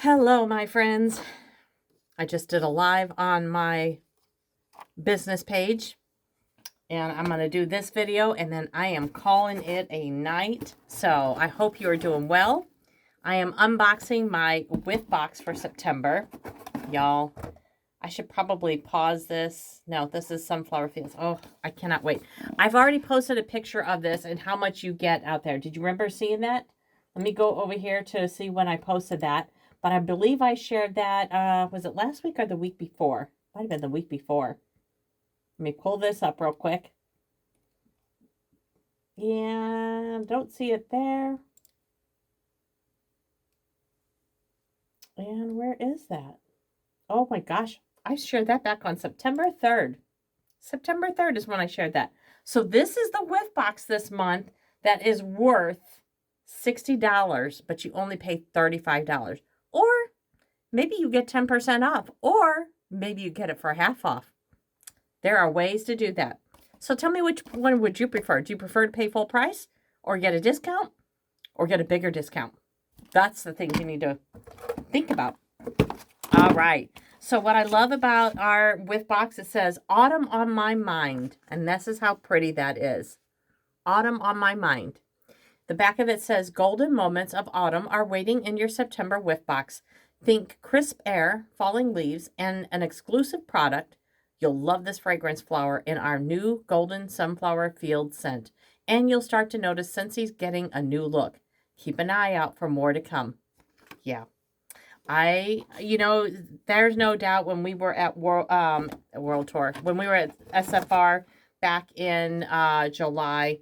Hello, my friends. I just did a live on my business page, and I'm going to do this video, and then I am calling it a night. So I hope you are doing well. I am unboxing my Whiff Box for September. Y'all, I should probably pause this. No, this is Sunflower Fields. Oh, I cannot wait. I've already posted a picture of this and how much you get out there. Did you remember seeing that? Let me go over here to see when I posted that. But I believe I shared that, was it last week or the week before? Might have been the week before. Let me pull this up real quick. Yeah, don't see it there. And where is that? Oh my gosh, I shared that back on September 3rd. September 3rd is when I shared that. So this is the Whiff Box this month that is worth $60, but you only pay $35. Or maybe you get 10% off, or maybe you get it for half off. There are ways to do that. So tell me, which one would you prefer? Do you prefer to pay full price, or get a discount, or get a bigger discount? That's the thing you need to think about. All right. So what I love about our Whiff Box, it says Autumn on My Mind. And this is how pretty that is. Autumn on My Mind. The back of it says, golden moments of autumn are waiting in your September Whiff Box. Think crisp air, falling leaves, and an exclusive product. You'll love this fragrance flower in our new Golden Sunflower Field scent. And you'll start to notice Scentsy's getting a new look. Keep an eye out for more to come. Yeah. There's no doubt when we were at World Tour, when we were at SFR back in July,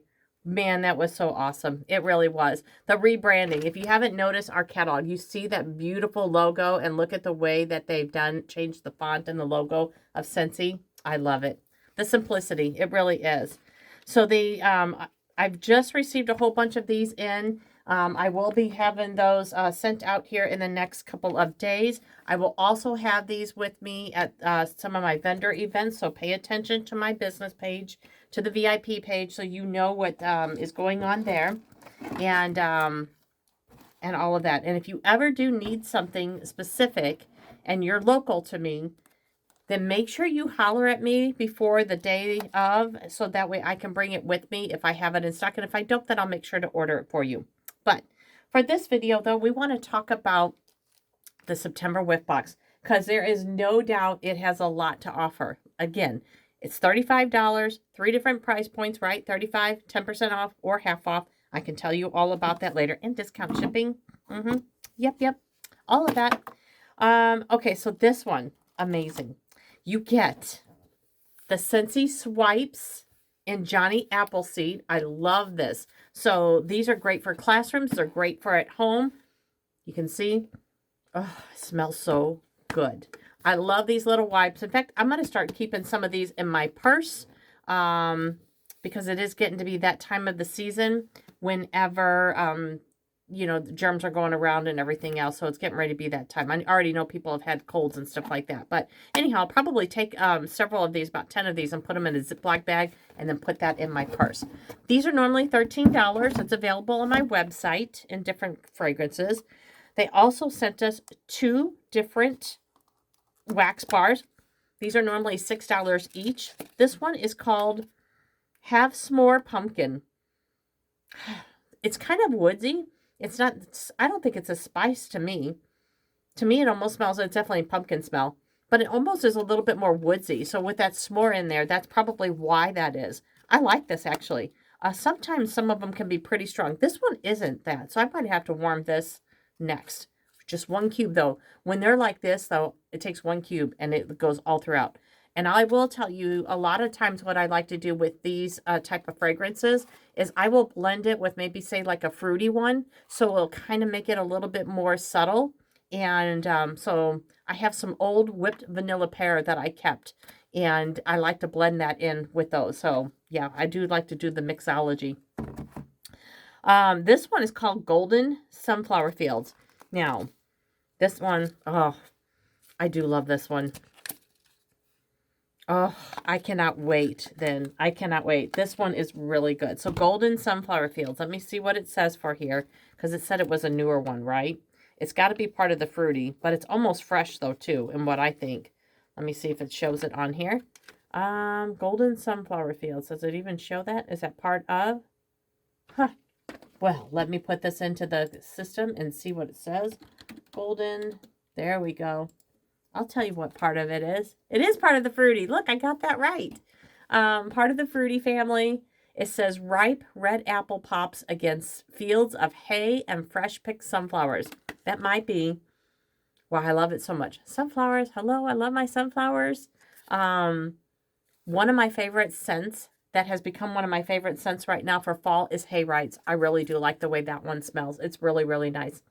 man, that was so awesome. It really was. The rebranding. If you haven't noticed our catalog, you see that beautiful logo, and look at the way that they've changed the font and the logo of Scentsy. I love it. The simplicity. It really is. So I've just received a whole bunch of these in. I will be having those sent out here in the next couple of days. I will also have these with me at some of my vendor events, so pay attention to my business page, to the VIP page, so you know what is going on there, and all of that. And if you ever do need something specific and you're local to me, then make sure you holler at me before the day of, so that way I can bring it with me if I have it in stock. And if I don't, then I'll make sure to order it for you. But for this video, though, we want to talk about the September Whiff Box, because there is no doubt it has a lot to offer. Again, it's $35, 3 different price points, right? 35, 10% off, or half off. I can tell you all about that later. And discount shipping. Yep. All of that. Okay, so this one, amazing. You get the Scentsy Swipes in Johnny Appleseed. I love this. So these are great for classrooms. They're great for at home. You can see, oh, it smells so good. I love these little wipes. In fact, I'm going to start keeping some of these in my purse, because it is getting to be that time of the season whenever, the germs are going around and everything else. So it's getting ready to be that time. I already know people have had colds and stuff like that. But anyhow, I'll probably take several of these, about 10 of these, and put them in a Ziploc bag and then put that in my purse. These are normally $13. It's available on my website in different fragrances. They also sent us 2 different wax bars. These are normally $6 each. This one is called Have S'more Pumpkin. It's kind of woodsy. It's not, I don't think it's a spice to me. To me, it almost smells, it's definitely a pumpkin smell, but it almost is a little bit more woodsy. So with that s'more in there, that's probably why that is. I like this, actually. Sometimes some of them can be pretty strong. This one isn't that, so I might have to warm this next. Just 1 cube, though. When they're like this, though, it takes 1 cube, and it goes all throughout. And I will tell you, a lot of times what I like to do with these type of fragrances is I will blend it with maybe, say, like a fruity one. So it'll kind of make it a little bit more subtle. And so I have some old whipped vanilla pear that I kept. And I like to blend that in with those. So, yeah, I do like to do the mixology. This one is called Golden Sunflower Fields. Now, this one, oh, I do love this one. Oh, I cannot wait then. I cannot wait. This one is really good. So Golden Sunflower Fields. Let me see what it says for here, because it said it was a newer one, right? It's got to be part of the fruity, but it's almost fresh though too, in what I think. Let me see if it shows it on here. Golden sunflower fields. Does it even show that? Is that part of? Huh. Well, let me put this into the system and see what it says. Golden. There we go. I'll tell you what part of it is. It is part of the fruity. Look, I got that right. Part of the fruity family. It says ripe red apple pops against fields of hay and fresh picked sunflowers. That might be why I love it so much. Sunflowers. Hello, I love my sunflowers. One of my favorite scents that has become one of my favorite scents right now for fall is Hayrides. I really do like the way that one smells. It's really, really nice.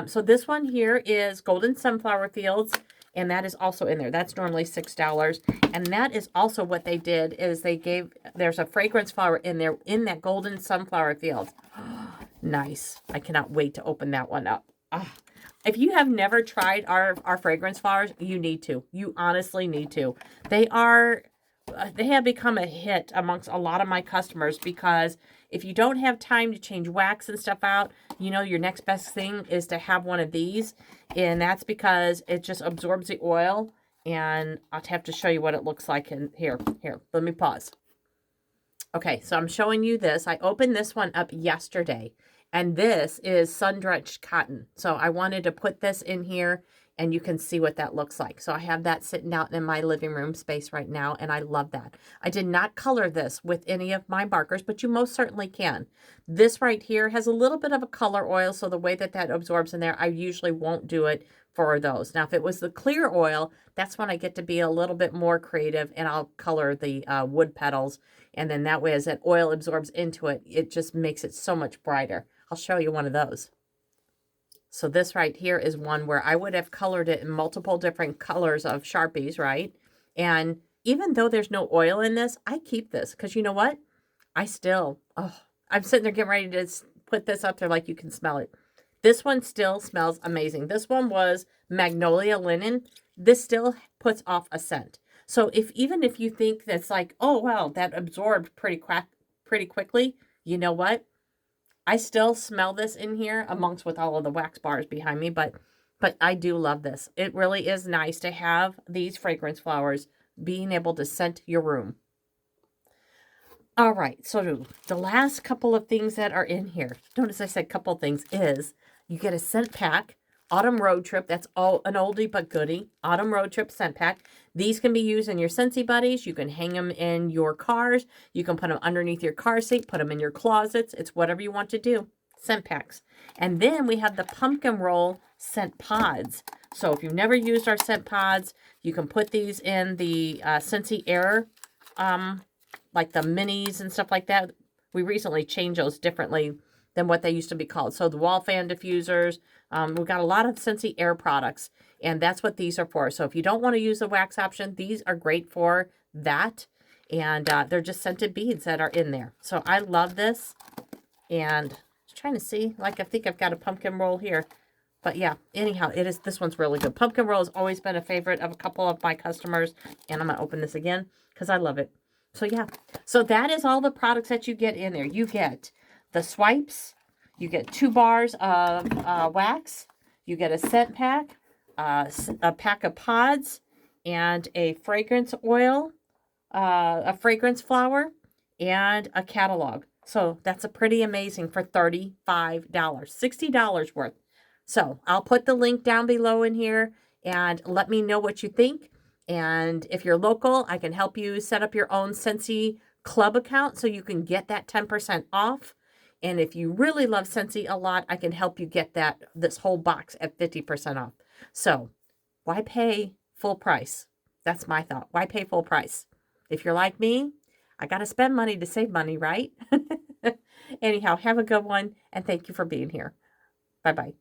So this one here is Golden Sunflower Fields, and that is also in there. That's normally $6. And that is also what they did is there's a fragrance flower in there in that Golden Sunflower Fields. Nice. I cannot wait to open that one up. If you have never tried our fragrance flowers, you need to. You honestly need to. They have become a hit amongst a lot of my customers because if you don't have time to change wax and stuff out, your next best thing is to have one of these. And that's because it just absorbs the oil. And I'll have to show you what it looks like in here. Here, let me pause. Okay, so I'm showing you this. I opened this one up yesterday. And this is sun-drenched cotton. So I wanted to put this in here and you can see what that looks like. So I have that sitting out in my living room space right now, and I love that. I did not color this with any of my markers, but you most certainly can. This right here has a little bit of a color oil, so the way that absorbs in there, I usually won't do it for those. Now, if it was the clear oil, that's when I get to be a little bit more creative, and I'll color the wood petals, and then that way as that oil absorbs into it, it just makes it so much brighter. I'll show you one of those. So this right here is one where I would have colored it in multiple different colors of Sharpies, right? And even though there's no oil in this, I keep this because you know what? I'm sitting there getting ready to put this up there like you can smell it. This one still smells amazing. This one was Magnolia Linen. This still puts off a scent. So even if you think that's like, oh, well, that absorbed pretty quickly, you know what? I still smell this in here amongst with all of the wax bars behind me, but I do love this. It really is nice to have these fragrance flowers being able to scent your room. All right, so the last couple of things that are in here, notice I said couple things, is you get a scent pack, Autumn Road Trip. That's all an oldie but goodie. Autumn Road Trip scent pack. These can be used in your Scentsy buddies. You can hang them in your cars. You can put them underneath your car seat. Put them in your closets. It's whatever you want to do. Scent packs. And then we have the pumpkin roll scent pods. So if you've never used our scent pods, you can put these in the Scentsy Air, like the minis and stuff like that. We recently changed those differently than what they used to be called. So the wall fan diffusers, we've got a lot of Scentsy Air products, and that's what these are for. So if you don't want to use the wax option, these are great for that, and they're just scented beads that are in there. So I love this, and I'm trying to see, like I think I've got a pumpkin roll here, but yeah, anyhow, this one's really good. Pumpkin roll has always been a favorite of a couple of my customers, and I'm going to open this again because I love it. So yeah, so that is all the products that you get in there. You get the swipes, you get 2 bars of wax, you get a scent pack, a pack of pods, and a fragrance oil, a fragrance flower, and a catalog. So that's a pretty amazing for $35, $60 worth. So I'll put the link down below in here and let me know what you think. And if you're local, I can help you set up your own Scentsy club account so you can get that 10% off. And if you really love Scentsy a lot, I can help you get this whole box at 50% off. So why pay full price? That's my thought. Why pay full price? If you're like me, I got to spend money to save money, right? Anyhow, have a good one, and thank you for being here. Bye-bye.